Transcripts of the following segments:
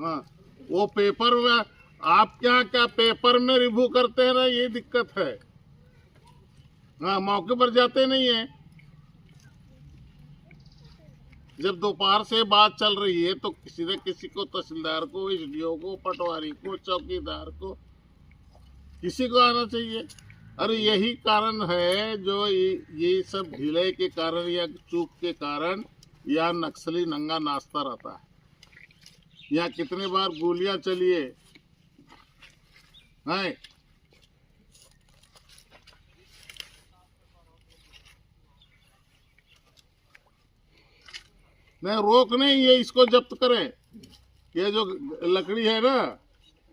हाँ, वो पेपर में आप क्या पेपर में रिव्यू करते हैं ना, ये दिक्कत है। हाँ, मौके पर जाते नहीं है। जब दोपहर से बात चल रही है तो किसी न किसी को, तहसीलदार को, एसडीओ को, पटवारी को, चौकीदार को, किसी को आना चाहिए। अरे यही कारण है जो ये सब ढीले के कारण या चूक के कारण या नक्सली नंगा नाचता रहता है। यहाँ कितने बार गोलियां चली है। नहीं, रोक नहीं, ये इसको जब्त करें। ये जो लकड़ी है ना,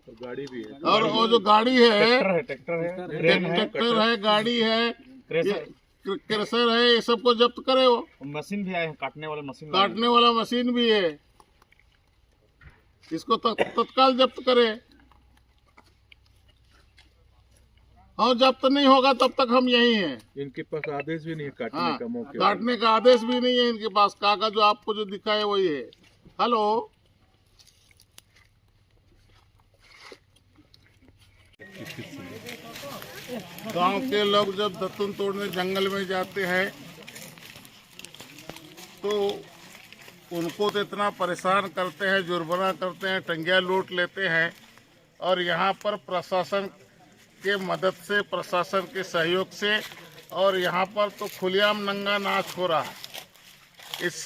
तो गाड़ी भी है, और वो जो गाड़ी है, ट्रैक्टर है, गाड़ी है, क्रेशर है, ये सबको जब्त करे। वो मशीन भी आए हैं, काटने वाला मशीन भी है, इसको तत्काल जब्त करे। और जब तक नहीं होगा तब तक हम यही हैं। इनके पास आदेश भी नहीं है काटने का, मौके काटने का आदेश भी नहीं है इनके पास। कागज जो आपको जो दिखा है वही है। हेलो, गांव के लोग जब दत्तून तोड़ने जंगल में जाते हैं तो उनको तो इतना परेशान करते हैं, जुर्माना करते हैं, टंगिया लूट लेते हैं। और यहाँ पर प्रशासन के मदद से, प्रशासन के सहयोग से, और यहाँ पर तो खुलेआम नंगा नाच हो रहा है। इस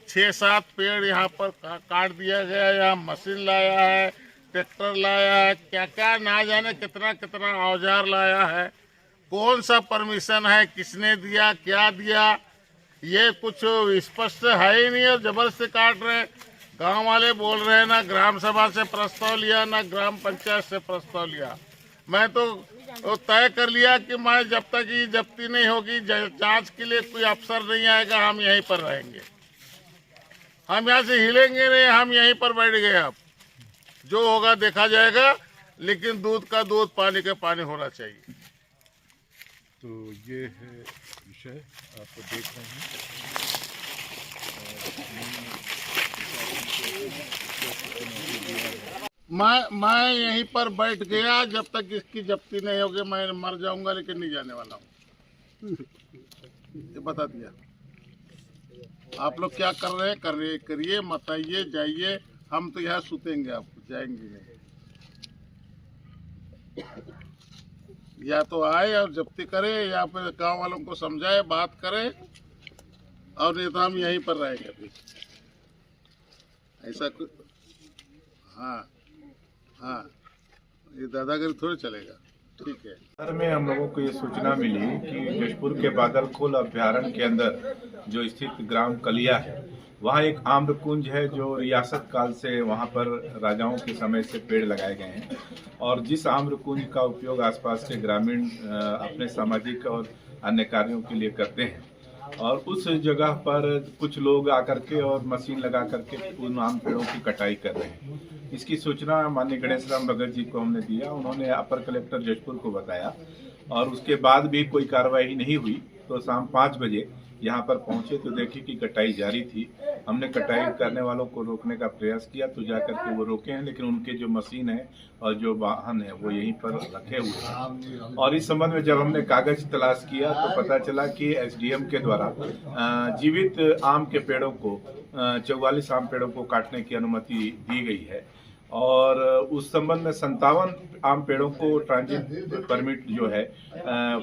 6-7 पेड़ यहाँ पर काट दिया गया। यहाँ मशीन लाया है, ट्रैक्टर लाया है, क्या क्या ना जाने कितना कितना औजार लाया है। कौन सा परमिशन है, किसने दिया, क्या दिया, ये कुछ स्पष्ट है ही नहीं। और जबरदस्ती काट रहे हैं। गाँव वाले बोल रहे हैं ना ग्राम सभा से प्रस्ताव लिया, ना ग्राम पंचायत से प्रस्ताव लिया। मैं तो तय कर लिया कि मैं जब तक ये जब्ती नहीं होगी, जांच के लिए कोई अफसर नहीं आएगा, हम यहीं पर रहेंगे। हम यहाँ से हिलेंगे नहीं, हम यहीं पर बैठ गए। अब जो होगा देखा जाएगा, लेकिन दूध का दूध, पानी का पानी होना चाहिए। तो ये है विषय आप देख रहे हैं। मैं यहीं पर बैठ गया, जब तक इसकी जब्ती नहीं होगी मैं मर जाऊंगा, लेकिन नहीं जाने वाला हूँ। ये बता दिया। आप लोग क्या कर रहे हैं, करिए, मत आइए, जाइए। हम तो यहाँ सुतेंगे, आपको जाएंगे नहीं। या तो आए और जब्ती करे, या फिर गांव वालों को समझाए, बात करे, और नहीं तो हम यहीं पर रहेंगे अभी। ऐसा कुछ, हाँ, ये दादागिरी थोड़ी चलेगा। ठीक है। सर में हम लोगों को ये सूचना मिली कि जशपुर के बादलखोल अभ्यारण्य के अंदर जो स्थित ग्राम कलिया है, वहाँ एक आम्रकुंज है जो रियासत काल से वहाँ पर राजाओं के समय से पेड़ लगाए गए हैं। और जिस आम्रकुंज का उपयोग आसपास के ग्रामीण अपने सामाजिक और अन्य कार्यों के लिए करते हैं, और उस जगह पर कुछ लोग आकर के और मशीन लगा करके उन आम पेड़ों की कटाई कर रहे हैं। इसकी सूचना माननीय गणेश राम भगत जी को हमने दिया। उन्होंने अपर कलेक्टर जशपुर को बताया, और उसके बाद भी कोई कार्रवाई नहीं हुई। तो शाम 5 बजे यहाँ पर पहुंचे तो देखे कि कटाई जारी थी। हमने कटाई करने वालों को रोकने का प्रयास किया तो जाकर के वो रोके हैं, लेकिन उनके जो मशीन है और जो वाहन है वो यहीं पर रखे हुए हैं। और इस संबंध में जब हमने कागज तलाश किया तो पता चला कि एसडीएम के द्वारा जीवित आम के पेड़ों को 44 आम पेड़ों को काटने की अनुमति दी गई है। और उस संबंध में 57 आम पेड़ों को ट्रांजिट परमिट जो है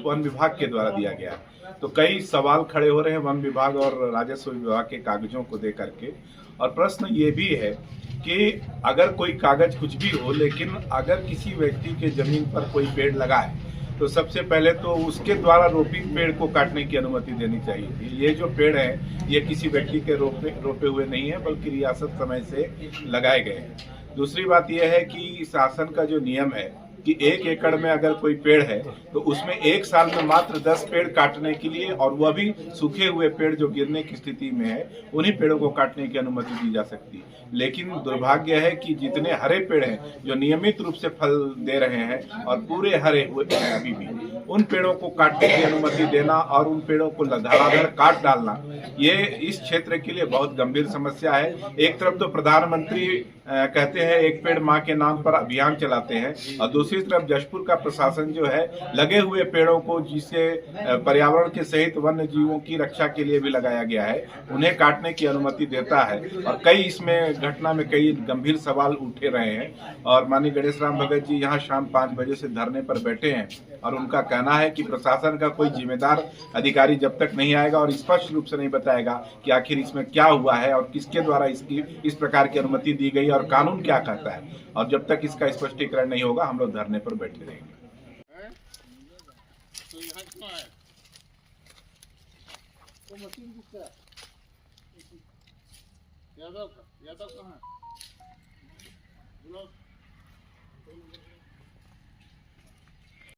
वन विभाग के द्वारा दिया गया। तो कई सवाल खड़े हो रहे हैं वन विभाग और राजस्व विभाग के कागजों को दे करके। और प्रश्न ये भी है कि अगर कोई कागज कुछ भी हो, लेकिन अगर किसी व्यक्ति के जमीन पर कोई पेड़ लगाए तो सबसे पहले तो उसके द्वारा रोपित पेड़ को काटने की अनुमति देनी चाहिए थी। ये जो पेड़ है ये किसी व्यक्ति के रोपे हुए नहीं है, बल्कि रियासत समय से लगाए गए हैं। दूसरी बात यह है कि शासन का जो नियम है कि 1 एकड़ में अगर कोई पेड़ है तो उसमें 1 साल में मात्र 10 पेड़ काटने के लिए, और वह भी सूखे हुए पेड़ जो गिरने की स्थिति में है, उन्हीं पेड़ों को काटने की अनुमति दी जा सकती है। लेकिन दुर्भाग्य है कि जितने हरे पेड़ हैं जो नियमित रूप से फल दे रहे हैं और पूरे हरे हुए हैं अभी भी, उन पेड़ों को काटने की अनुमति देना और उन पेड़ों को धड़ाधड़ काट डालना, ये इस क्षेत्र के लिए बहुत गंभीर समस्या है। एक तरफ तो प्रधानमंत्री कहते हैं एक पेड़ मां के नाम पर अभियान चलाते हैं, और दूसरी तरफ जशपुर का प्रशासन जो है लगे हुए पेड़ों को, जिसे पर्यावरण के सहित वन्य जीवों की रक्षा के लिए भी लगाया गया है, उन्हें काटने की अनुमति देता है। और कई इसमें घटना में कई गंभीर सवाल उठे रहे हैं। और माननीय गणेश राम भगत जी यहाँ शाम 5 बजे से धरने पर बैठे हैं, और उनका कहना है कि प्रशासन का कोई जिम्मेदार अधिकारी जब तक नहीं आएगा और स्पष्ट रूप से नहीं बताएगा कि आखिर इसमें क्या हुआ है और किसके द्वारा इस प्रकार की अनुमति दी गई और कानून क्या कहता है, और जब तक इसका स्पष्टीकरण नहीं होगा हम लोग धरने पर बैठे रहेंगे। तो यहाँ क्यों आए? तो मशीन किसका है? यादव का? यादव कहाँ है?